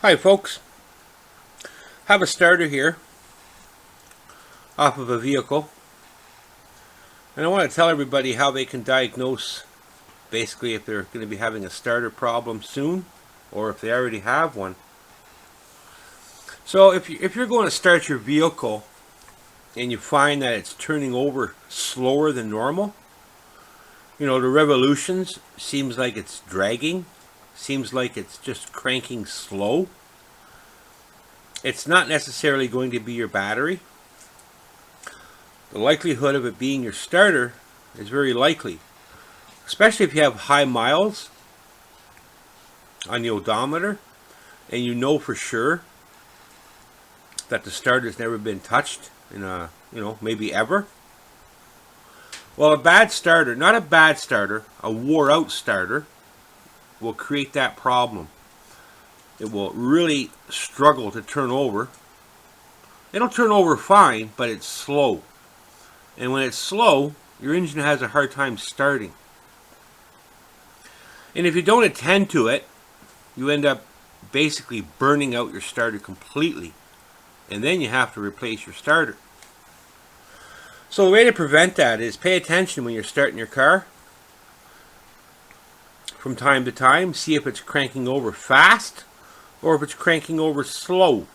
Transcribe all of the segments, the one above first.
Hi folks, have a starter here off of a vehicle, and I want to tell everybody how they can diagnose basically if they're going to be having a starter problem soon or if they already have one. So if you're going to start your vehicle and you find that it's turning over slower than normal, the revolutions seems like it's dragging, seems like it's just cranking slow. It's not necessarily going to be your battery. The likelihood of it being your starter is very likely, especially if you have high miles on the odometer and you know for sure that the starter's never been touched in maybe ever. Well, a bad starter, not a bad starter, a wore out starter will create that problem. It will really struggle to turn over. It'll turn over fine, but it's slow. And when it's slow, your engine has a hard time starting. And if you don't attend to it, you end up basically burning out your starter completely. And then you have to replace your starter. So the way to prevent that is pay attention when you're starting your car. From time to time, see if it's cranking over fast or if it's cranking over slow.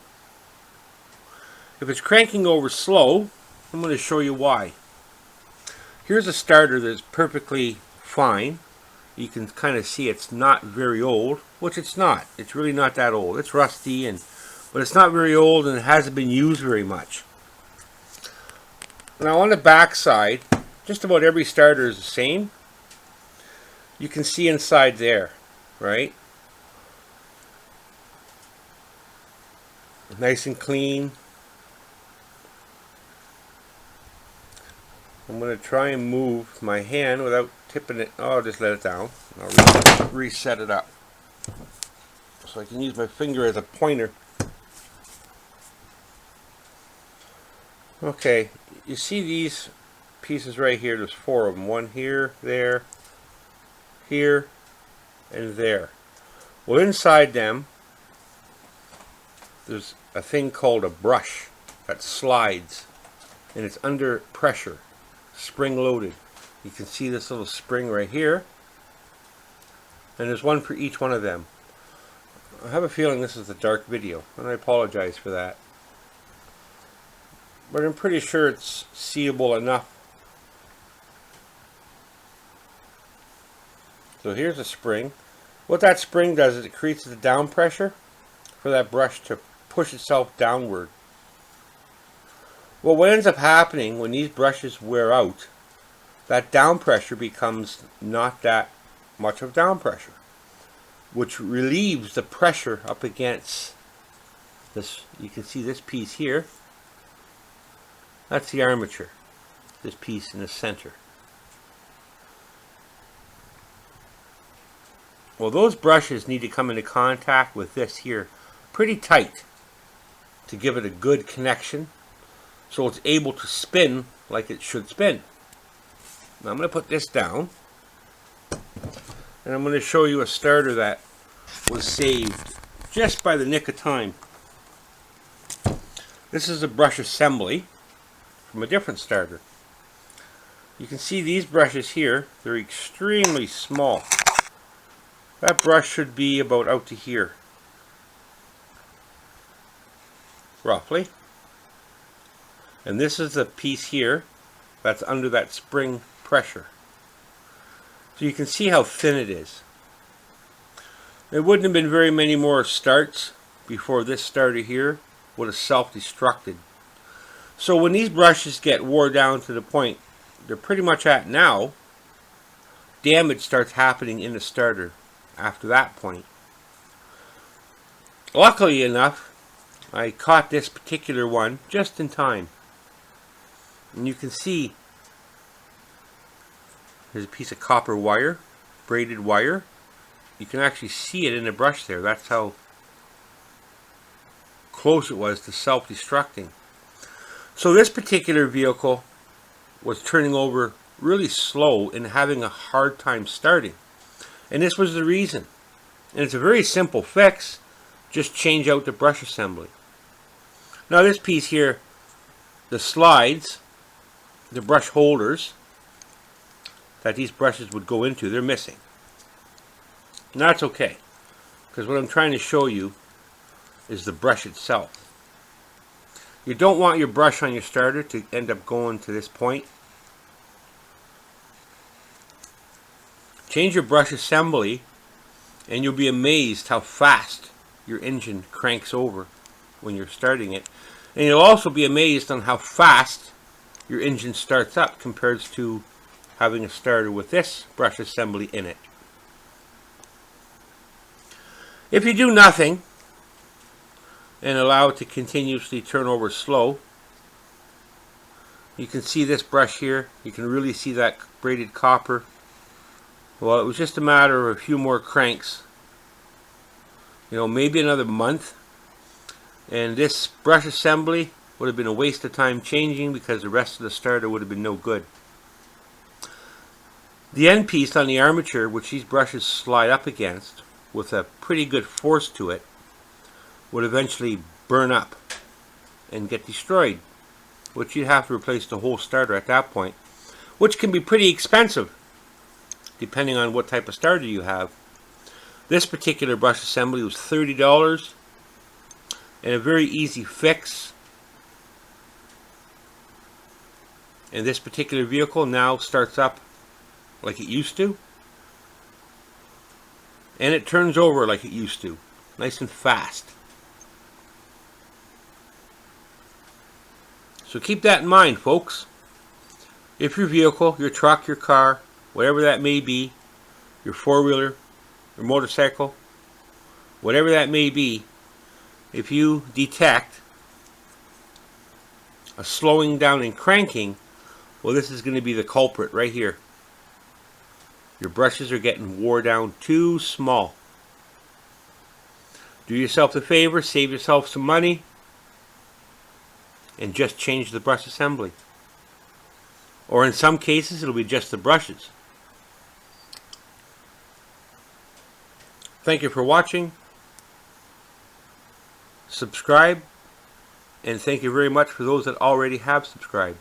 If it's cranking over slow, I'm going to show you why. Here's a starter that's perfectly fine. You can kind of see it's not very old, which it's not. It's really not that old. It's rusty, but it's not very old and it hasn't been used very much. Now on the back side, just about every starter is the same. You can see inside there, right? Nice and clean. I'm going to try and move my hand without tipping it. Oh, I'll just let it down. I'll reset it up. So I can use my finger as a pointer. Okay, you see these pieces right here? There's 4 of them. One here, there, here, and there. Well, inside them, there's a thing called a brush that slides, and it's under pressure, spring loaded. You can see this little spring right here, and there's one for each one of them. I have a feeling this is a dark video, and I apologize for that, but I'm pretty sure it's seeable enough. So here's a spring. What that spring does is it creates the down pressure for that brush to push itself downward. Well, what ends up happening when these brushes wear out, that down pressure becomes not that much of down pressure, which relieves the pressure up against this. You can see this piece here. That's the armature, this piece in the center. Well, those brushes need to come into contact with this here pretty tight to give it a good connection so it's able to spin like it should spin. Now I'm going to put this down and I'm going to show you a starter that was saved just by the nick of time. This is a brush assembly from a different starter. You can see these brushes here, they're extremely small. That brush should be about out to here, roughly. And this is the piece here that's under that spring pressure. So you can see how thin it is. There wouldn't have been very many more starts before this starter here would have self-destructed. So when these brushes get wore down to the point they're pretty much at now, damage starts happening in the starter after that point. Luckily enough, I caught this particular one just in time. And you can see there's a piece of copper wire, braided wire. You can actually see it in the brush there. That's how close it was to self-destructing. So this particular vehicle was turning over really slow and having a hard time starting. And this was the reason. And it's a very simple fix. just change out the brush assembly. Now this piece here, the slides, the brush holders that these brushes would go into, they're missing. And that's okay, because what I'm trying to show you is the brush itself. You don't want your brush on your starter to end up going to this point. Change your brush assembly and you'll be amazed how fast your engine cranks over when you're starting it. And you'll also be amazed on how fast your engine starts up compared to having a starter with this brush assembly in it. If you do nothing and allow it to continuously turn over slow, you can see this brush here. You can really see that braided copper. Well, it was just a matter of a few more cranks, maybe another month, and this brush assembly would have been a waste of time changing because the rest of the starter would have been no good. The end piece on the armature, which these brushes slide up against with a pretty good force to it, would eventually burn up and get destroyed, which you'd have to replace the whole starter at that point, which can be pretty expensive depending on what type of starter you have. This particular brush assembly was $30 and a very easy fix. And this particular vehicle now starts up like it used to, and it turns over like it used to, nice and fast. So keep that in mind, folks. If your vehicle, your truck, your car, whatever that may be, your four-wheeler, your motorcycle, whatever that may be, if you detect a slowing down and cranking, well, this is going to be the culprit right here. Your brushes are getting wore down too small. Do yourself a favor, save yourself some money, and just change the brush assembly. Or in some cases, it'll be just the brushes. Thank you for watching. Subscribe, and thank you very much for those that already have subscribed.